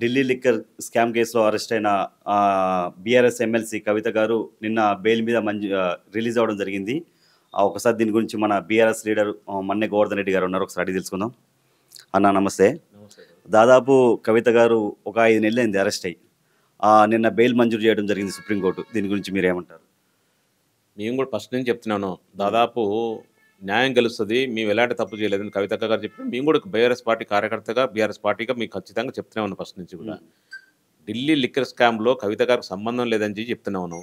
Delhi liquor scam కేసులో arrest అయిన BRS MLC కవిత గారు నిన్న బెయిల్ మీద రిలీజ్ అవ్వడం జరిగింది. ఒకసారి దీని గురించి మన బీఆర్ఎస్ లీడర్ మన్నె గోవర్ధన్ రెడ్డి గారు ఉన్నారు, ఒకసారి అడిగి తెలుసుకుందాం. అన్న నమస్తే. దాదాపు కవిత గారు ఒక 5 నెలలు అయింది అరెస్ట్ అయ్యి. నిన్న బెయిల్ మంజూరు చేయడం జరిగింది సుప్రీంకోర్టు. దీని గురించి మీరు ఏమంటారు? మేము కూడా ఫస్ట్ నుంచి చెప్తున్నాను, దాదాపు న్యాయం గెలుస్తుంది, మేము ఎలాంటి తప్పు చేయలేదని కవితక్క గారు చెప్పి మేము కూడా బీఆర్ఎస్ పార్టీ కార్యకర్తగా బీఆర్ఎస్ పార్టీగా మీకు ఖచ్చితంగా చెప్తూనే ఉన్నాం ఫస్ట్ నుంచి కూడా. ఢిల్లీ లిక్కర్ స్కామ్లో కవిత గారికి సంబంధం లేదని చెప్తున్నాను.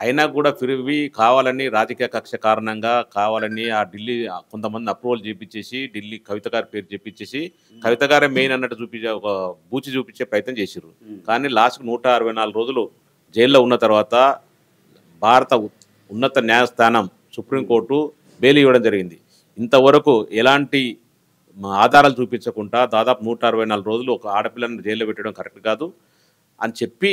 అయినా కూడా ఫిరివి కావాలని రాజకీయ కక్ష కారణంగా కావాలని ఆ ఢిల్లీ కొంతమంది అప్రూవల్ చేపించేసి ఢిల్లీ కవిత గారి పేరు చెప్పించేసి కవిత గారే మెయిన్ అన్నట్టు చూపించే ఒక బూచి చూపించే ప్రయత్నం చేశారు. కానీ లాస్ట్కి 164 రోజులు జైల్లో ఉన్న తర్వాత భారత ఉన్నత న్యాయస్థానం సుప్రీంకోర్టు బెయిల్ ఇవ్వడం జరిగింది. ఇంతవరకు ఎలాంటి ఆధారాలు చూపించకుండా దాదాపు 164 రోజులు ఒక ఆడపిల్లని జైల్లో పెట్టడం కరెక్ట్ కాదు అని చెప్పి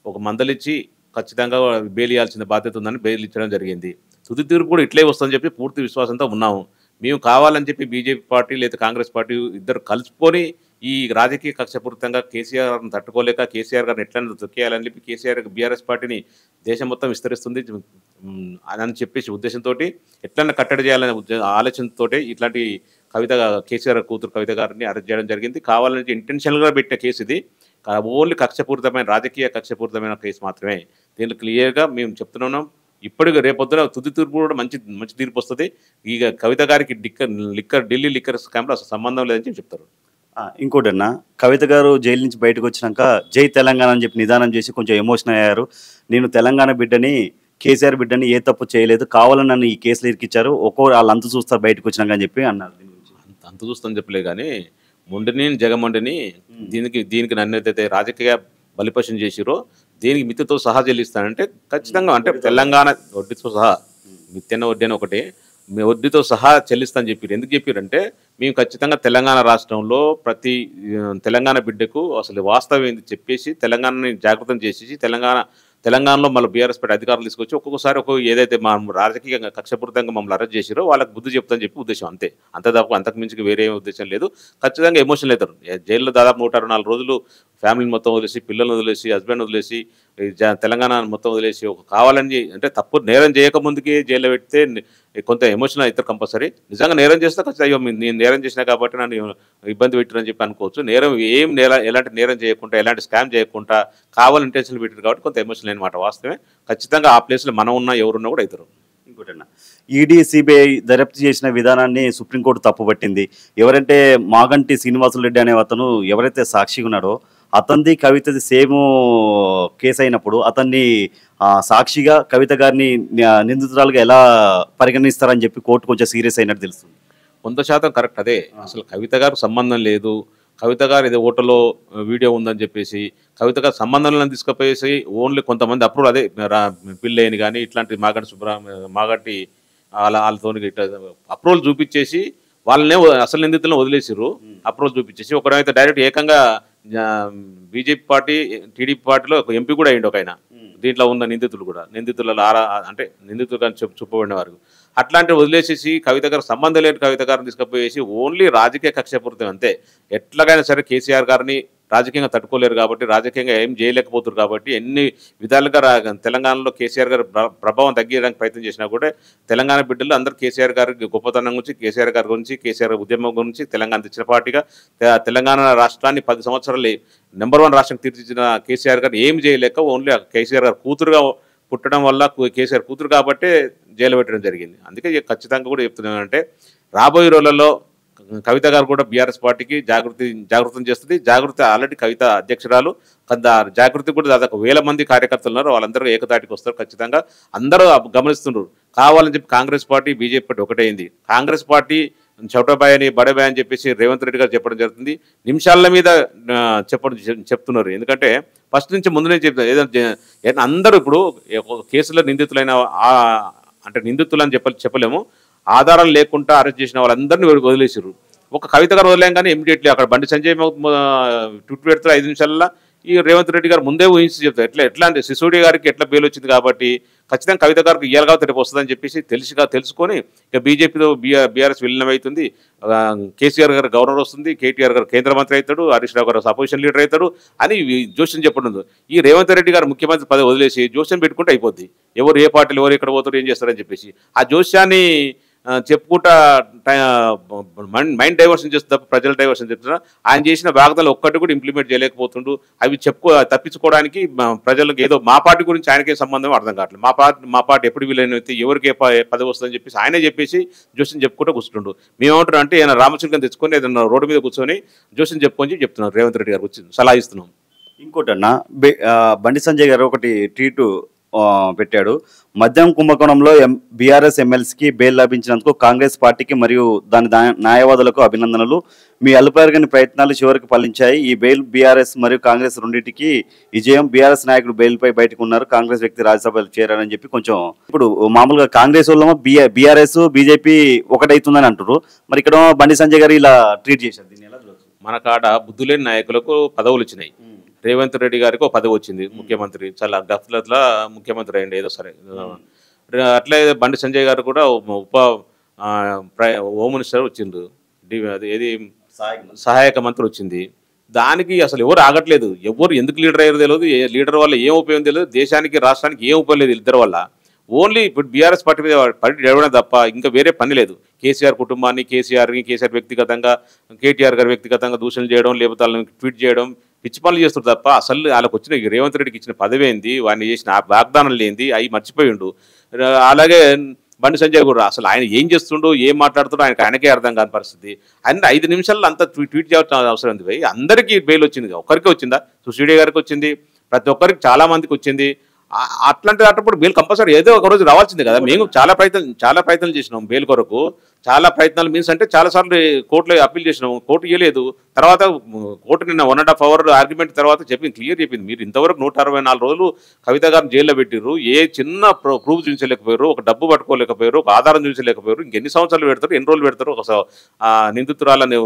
ఒక మందలిచ్చి ఖచ్చితంగా బెయిల్ ఇవ్వాల్సిన బాధ్యత ఉందని బెయిల్ ఇచ్చడం జరిగింది. తుది తీర్పు కూడా ఇట్లే వస్తుందని చెప్పి పూర్తి విశ్వాసంతో ఉన్నాము. మేము కావాలని చెప్పి బీజేపీ పార్టీ లేదా కాంగ్రెస్ పార్టీ ఇద్దరు కలుసుకొని ఈ రాజకీయ కక్షపూరితంగా కేసీఆర్ని తట్టుకోలేక కేసీఆర్ గారిని ఎట్లయినా తొక్కేయాలని చెప్పి కేసీఆర్ బీఆర్ఎస్ పార్టీని దేశం మొత్తం విస్తరిస్తుంది అని చెప్పేసి ఉద్దేశంతో ఎట్లన్నా కట్టడి చేయాలనే ఆలోచనతో ఇట్లాంటి కేసీఆర్ కూతురు కవిత గారిని అరెస్ట్ చేయడం జరిగింది. కావాలని ఇంటెన్షనల్గా పెట్టిన కేసు ఇది. ఓన్లీ కక్షపూరితమైన రాజకీయ కక్షపూరితమైన కేసు మాత్రమే. దీంట్లో క్లియర్గా మేము చెప్తున్నాం. ఇప్పటికి రేపొద్దున తుది తీర్పు కూడా మంచి తీర్పు వస్తుంది. ఇక కవిత గారికి ఢిల్లీ లిక్కర్ స్కామ్లో అసలు సంబంధం లేదని చెప్తారు. ఇంకోటి అన్న, కవిత గారు జైలు నుంచి బయటకు వచ్చినాక జై తెలంగాణ అని చెప్పి నిదానం చేసి కొంచెం ఎమోషనల్ అయ్యారు. నేను తెలంగాణ బిడ్డని, కేసీఆర్ బిడ్డని ఏ తప్పు చేయలేదు, కావాలని నన్ను ఈ కేసులు ఇరికిచ్చారు, వాళ్ళు అంత చూస్తారు బయటకు వచ్చినాక అని చెప్పి అన్నారు. అంత చూస్తాను చెప్పలే కానీ మొండిని జగమండిని దీనికి నన్ను ఏదైతే రాజకీయ బలిపశం చేసిరో దీనికి మిత్తితో సహా చెల్లిస్తానంటే ఖచ్చితంగా, అంటే తెలంగాణ వడ్డీతో సహా, మిత్తెన్న వడ్డీ అని ఒకటి వడ్డీతో సహా చెల్లిస్తానని చెప్పారు. ఎందుకు చెప్పారంటే మేము ఖచ్చితంగా తెలంగాణ రాష్ట్రంలో ప్రతి తెలంగాణ బిడ్డకు అసలు వాస్తవం ఏంది చెప్పేసి తెలంగాణని జాగృతం చేసేసి తెలంగాణలో మళ్ళీ బీఆర్ఎస్ పార్టీ అధికారులు తీసుకొచ్చి ఒక్కొక్కసారి ఏదైతే మా రాజకీయంగా కక్షపూరితంగా మమ్మల్ని అరెస్ట్ చేసిరో వాళ్ళకి బుద్ధి చెప్తానని చెప్పి ఉద్దేశం, అంతే. అంతకు మించి వేరే ఉద్దేశం లేదు. ఖచ్చితంగా ఎమోషనల్ అవుతారు. జైల్లో దాదాపు 164 రోజులు ఫ్యామిలీని మొత్తం వదిలేసి, పిల్లల్ని వదిలేసి, హస్బెండ్ వదిలేసి, తెలంగాణ మొత్తం వదిలేసి కావాలని అంటే తప్పు నేరం చేయకముందుకే జైల్లో పెడితే కొంత ఎమోషనల్ అవుతారు కంపల్సరీ. నిజంగా నేరం చేస్తే ఖచ్చితంగా నేను నేరం చేసినా కాబట్టి నన్ను ఇబ్బంది పెట్టారని చెప్పి అనుకోవచ్చు. ఎలాంటి నేరం చేయకుండా, ఎలాంటి స్కామ్ చేయకుండా కావాలని ఇంటెన్షన్ పెట్టారు కాబట్టి కొంత ఎమోషనల్ అనమాట. వాస్తవమే. ఖచ్చితంగా ఆ ప్లేస్లో మనం ఉన్నా ఎవరున్నా కూడా అవుతారు. ఇంకోటన్నా, ఈడీ సిబిఐ దర్యాప్తు చేసిన విధానాన్ని సుప్రీంకోర్టు తప్పుపట్టింది. ఎవరంటే మాగంటి శ్రీనివాసులు రెడ్డి అనే అతను ఎవరైతే సాక్షిగా ఉన్నాడో అతనిది కవితది సేమ్ కేసు అయినప్పుడు అతన్ని సాక్షిగా కవిత గారిని నిందితురాలుగా ఎలా పరిగణిస్తారని చెప్పి కోర్టు కొంచెం సీరియస్ అయినట్టు తెలుస్తుంది. 100% కరెక్ట్. అదే అసలు కవిత గారికి సంబంధం లేదు, కవిత గారు ఇది ఓటర్లో వీడియో ఉందని చెప్పేసి కవిత గారు సంబంధాలను తీసుకుపోయేసి ఓన్లీ కొంతమంది అప్రూవల్, అదే పిల్లేని కానీ ఇట్లాంటి మాగంటి వాళ్ళతో అప్రూవల్ చూపించేసి వాళ్ళనే అసలు నిందితులను వదిలేసారు. అప్రూవల్ చూపించేసి ఒకరైతే డైరెక్ట్ ఏకంగా బీజేపీ పార్టీ, టీడీపీ పార్టీలో ఒక ఎంపీ కూడా అయ్యిండు ఒక ఆయన. దీంట్లో ఉన్న నిందితులలో అంటే నిందితులు కానీ చూపబడిన వారు అట్లాంటివి వదిలేసేసి కవిత గారు సంబంధం లేని కవిత గారిని తీసుకుపోయేసి ఓన్లీ రాజకీయ కక్షపూరితం, అంతే. ఎట్లాగైనా సరే కేసీఆర్ గారిని రాజకీయంగా తట్టుకోలేరు కాబట్టి, రాజకీయంగా ఏం చేయలేకపోతారు కాబట్టి ఎన్ని విధాలుగా తెలంగాణలో కేసీఆర్ గారి ప్రభావం తగ్గించడానికి ప్రయత్నం చేసినా కూడా తెలంగాణ బిడ్డలు అందరూ కేసీఆర్ గారి గొప్పతనం గురించి, కేసీఆర్ గారి గురించి, కేసీఆర్ ఉద్యమం గురించి, తెలంగాణ తెచ్చిన పార్టీగా తెలంగాణ రాష్ట్రాన్ని 10 సంవత్సరాలు నెంబర్ 1 రాష్ట్రం తీర్చిచ్చిన కేసీఆర్ గారిని ఏం చేయలేక ఓన్లీ కేసీఆర్ గారు కూతురుగా పుట్టడం వల్ల, కేసీఆర్ కూతురు కాబట్టే జైలు పెట్టడం జరిగింది. అందుకే ఖచ్చితంగా కూడా చెప్తున్నానంటే రాబోయే రోజులలో కవిత గారు కూడా బీఆర్ఎస్ పార్టీకి జాగృతం చేస్తుంది. ఆల్రెడీ కవిత అధ్యక్షురాలు, జాగృతి కూడా దాదాపు 1000 మంది కార్యకర్తలు ఉన్నారు. వాళ్ళందరూ ఏకతాటికి వస్తారు. ఖచ్చితంగా అందరూ గమనిస్తున్నారు. కావాలని చెప్పి కాంగ్రెస్ పార్టీ, బీజేపీ పార్టీ ఒకటైంది. కాంగ్రెస్ పార్టీ చౌటబాయ్ అని, బడబాయ్ అని చెప్పేసి రేవంత్ రెడ్డి గారు చెప్పడం జరుగుతుంది. నిమిషాల మీద చెప్తున్నారు. ఎందుకంటే ఫస్ట్ నుంచి ముందు నుంచి చెప్తారు. అందరూ ఇప్పుడు కేసులో నిందితులైన, అంటే నిందితులు అని చెప్పలేము, ఆధారం లేకుండా అరెస్ట్ చేసిన వాళ్ళందరినీ వదిలేసారు. ఒక కవిత గారు వదిలేం కానీ ఇమీడియట్లీ అక్కడ బండి సంజయ్ ట్విట్ పెడుతున్నారు 5 నిమిషాలలో ఈ రేవంత్ రెడ్డి గారు ముందే ఊహించి చెప్తారు. ఎట్లా అంటే సిసోడియా గారికి ఎట్లా బెయిల్ వచ్చింది కాబట్టి ఖచ్చితంగా కవిత గారికి ఇయ్యాలి కాబట్టి రేపు వస్తుందని చెప్పేసి తెలుసుకొని ఇక బీజేపీతో బీఆర్ఎస్ విలీనం అవుతుంది. కేసీఆర్ గారు గవర్నర్ వస్తుంది, కేటీఆర్ గారు కేంద్ర మంత్రి అవుతాడు, హరీష్ రావు గారు అపోజిషన్ లీడర్ అవుతాడు అని జోషన్ చెప్పడం. ఈ రేవంత్ రెడ్డి గారు ముఖ్యమంత్రి పదవి వదిలేసి జోషన్ పెట్టుకుంటే అయిపోద్ది. ఎవరు ఏ పార్టీలు ఎవరు ఎక్కడ పోతారు ఏం చేస్తారని చెప్పేసి ఆ జోష్యాన్ని చెప్పుకుంటా మైండ్ డైవర్షన్ చేస్తే తప్ప ప్రజల డైవర్షన్ చెప్తున్నా. ఆయన చేసిన వాగ్దానాలు ఒక్కటి కూడా ఇంప్లిమెంట్ చేయలేకపోతుండు. అవి తప్పించుకోవడానికి ప్రజలకు ఏదో మా పార్టీ గురించి ఆయనకే సంబంధం అర్థం కావట్లేదు. మా పార్టీ ఎప్పుడు వీలైనైతే ఎవరికి పదవి వస్తుందని చెప్పేసి ఆయనే చెప్పేసి జోషన్ చెప్పుకుంటూ కూర్చుంటుండు. మేమేమంటున్నాం అంటే ఆయన రామచిలకని తెచ్చుకొని ఏదన్నా రోడ్డు మీద కూర్చొని జోషన్ చెప్పుకొని చెప్తున్నారు రేవంత్ రెడ్డి గారు వచ్చి సలహా ఇస్తున్నాం. ఇంకోటి అన్న, బండి సంజయ్ గారు ఒకటి ట్వీట్ పెట్టాడు. మద్యం కుంభకోణంలో బీఆర్ఎస్ ఎమ్మెల్సీకి బెయిల్ లభించినందుకు కాంగ్రెస్ పార్టీకి మరియు దాని న్యాయవాదులకు అభినందనలు. మీ అలుపెరగని ప్రయత్నాలు చివరికి ఫలించాయి. ఈ బెయిల్ బీఆర్ఎస్ మరియు కాంగ్రెస్ రెండింటికి విజయం. బీఆర్ఎస్ నాయకుడు బెయిల్పై బయటకు ఉన్నారు, కాంగ్రెస్ వ్యక్తి రాజ్యసభలో చేరారని చెప్పి కొంచెం ఇప్పుడు మామూలుగా కాంగ్రెస్ వాళ్ళేమో బీఆర్ఎస్ బీజేపీ ఒకటైతుందని అంటారు. మరి ఇక్కడ బండి సంజయ్ గారు ఇలా ట్వీట్ చేశారు. దీన్ని ఎలా చూడొచ్చు? మన కాడ బుద్ధులేని నాయకులకు పదవులు వచ్చినాయి. రేవంత్ రెడ్డి గారికి ఒక పదవి వచ్చింది, ముఖ్యమంత్రి. చాలా గఫ్లత్లా ముఖ్యమంత్రి అయ్యండి ఏదో సరే. అట్లే బండి సంజయ్ గారు కూడా హోమ్ మినిస్టర్ వచ్చిండు, ఏది సహాయక మంత్రి వచ్చింది. దానికి అసలు ఎవరు ఆగట్లేదు. ఎవరు ఎందుకు లీడర్ అయ్యారో తెలియదు, లీడర్ వల్ల ఏం ఉపయోగం తెలియదు, దేశానికి రాష్ట్రానికి ఏం ఉపయోగం లేదు ఇద్దరు వల్ల. ఓన్లీ ఇప్పుడు బీఆర్ఎస్ పార్టీ మీద పడి నడవడం తప్ప ఇంకా వేరే పని లేదు. కేసీఆర్ కుటుంబాన్ని, కేసీఆర్ వ్యక్తిగతంగా, కేటీఆర్ గారు వ్యక్తిగతంగా దూషణలు చేయడం, లేకపోతే వాళ్ళని ట్వీట్ చేయడం, పిచ్చి పనులు చేస్తారు తప్ప అసలు వాళ్ళకి వచ్చిన రేవంత్ రెడ్డికి ఇచ్చిన పదవి ఏంది, వాడిని చేసిన వాగ్దానం లేనిది అవి మర్చిపోయిండు. అలాగే బండి సంజయ్ కూడా అసలు ఆయన ఏం చేస్తుండో ఏం మాట్లాడుతుండో ఆయనకే అర్థం కాని పరిస్థితి. అండ్ 5 నిమిషాల్లో అంతా ట్వీట్ చేయాల్సిన అవసరం ఉంది. అందరికీ బెయిల్ వచ్చింది, ఒక్కరికి వచ్చిందా? సుశీడి గారికి వచ్చింది, ప్రతి ఒక్కరికి చాలా మందికి వచ్చింది. అట్లాంటిప్పుడు బెయిల్ కంపల్సరీ ఏదో ఒక రోజు రావాల్సిందే కదా. మేము చాలా ప్రయత్నాలు చేసినాం బెయిల్ కొరకు. చాలా ప్రయత్నాలు మీన్స్ అంటే చాలాసార్లు కోర్టులో అప్పీల్ చేసినాం, కోర్టు ఇవ్వలేదు. తర్వాత కోర్టు నిన్న 1.5 అవర్ ఆర్గ్యుమెంట్ తర్వాత క్లియర్ చెప్పింది, మీరు ఇంతవరకు 164 రోజులు కవిత గారిని జైల్లో పెట్టిర్రు, ఏ చిన్న ప్రూఫ్ చూపించలేకపోయారు, ఒక డబ్బు పట్టుకోలేకపోయారు, ఒక ఆధారం చూపించలేకపోయారు, ఇంకెన్ని సంవత్సరాలు పెడతారు, ఎన్ని రోజులు పెడతారు ఒక నిందితురాలని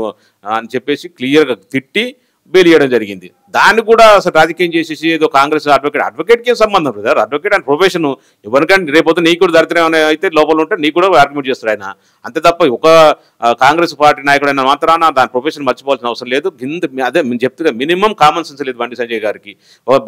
అని చెప్పేసి క్లియర్గా తిట్టి బెయిల్ ఇవ్వడం జరిగింది. దాన్ని కూడా అసలు రాజకీయం చేసేసి ఏదో కాంగ్రెస్ అడ్వకేట్కి ఏం సంబంధం బ్రదర్? Advocate and profession. ఎవరికంటే రేపు నీకు కూడా దరిద్రం అయితే లోపల ఉంటే నీకు కూడా ఆర్గ్యుమెంట్ చేస్తాడు ఆయన. అంతే తప్ప ఒక కాంగ్రెస్ పార్టీ నాయకుడైన మాత్రాన దాని ప్రొఫెషన్ మర్చిపోవాల్సిన అవసరం లేదు. అదే మేము చెప్తున్నా, మినిమం కామన్ సెన్స్ లేదు బండి సంజయ్ గారికి.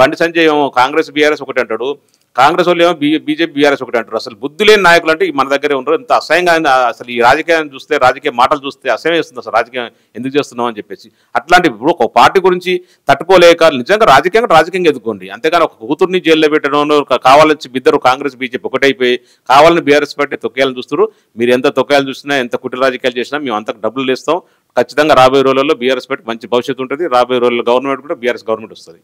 బండి సంజయ్ కాంగ్రెస్ బీఆర్ఎస్ ఒకటి అంటాడు, కాంగ్రెస్ వాళ్ళు ఏమో బీజేపీ బీఆర్ఎస్ ఒకటి అంటారు. అసలు బుద్ధి లేని నాయకులు అంటే మన దగ్గరే ఉండరు. ఇంత అసహ్యంగా అసలు ఈ రాజకీయాన్ని చూస్తే, రాజకీయ మాటలు చూస్తే అసహ్యం వేస్తుంది. అసలు రాజకీయం ఎందుకు చేస్తున్నాం అని చెప్పేసి అట్లాంటి ఇప్పుడు ఒక పార్టీ గురించి తట్టుకోలేక నిజంగా రాజకీయంగా ఎదుర్కోండి. అంతేగాని ఒక కూతుర్ని జైల్లో పెట్టడం, కావాలని ఇద్దరు కాంగ్రెస్ బీజేపీ ఒకటైపోయి కావాలని బీఆర్ఎస్ పార్టీ తొక్కేయాలని చూస్తారు. మీరు ఎంత తొక్కేయాలని చూసినా, ఎంత కుట్ర రాజకీయాలు చేసినా మేము అంతకు డబ్బులు వేస్తాం. ఖచ్చితంగా రాబోయే రోజుల్లో బీఆర్ఎస్ పార్టీ మంచి భవిష్యత్తు ఉంటుంది. రాబోయే రోజుల్లో గవర్నమెంట్ కూడా బీఆర్ఎస్ గవర్నమెంట్ వస్తుంది.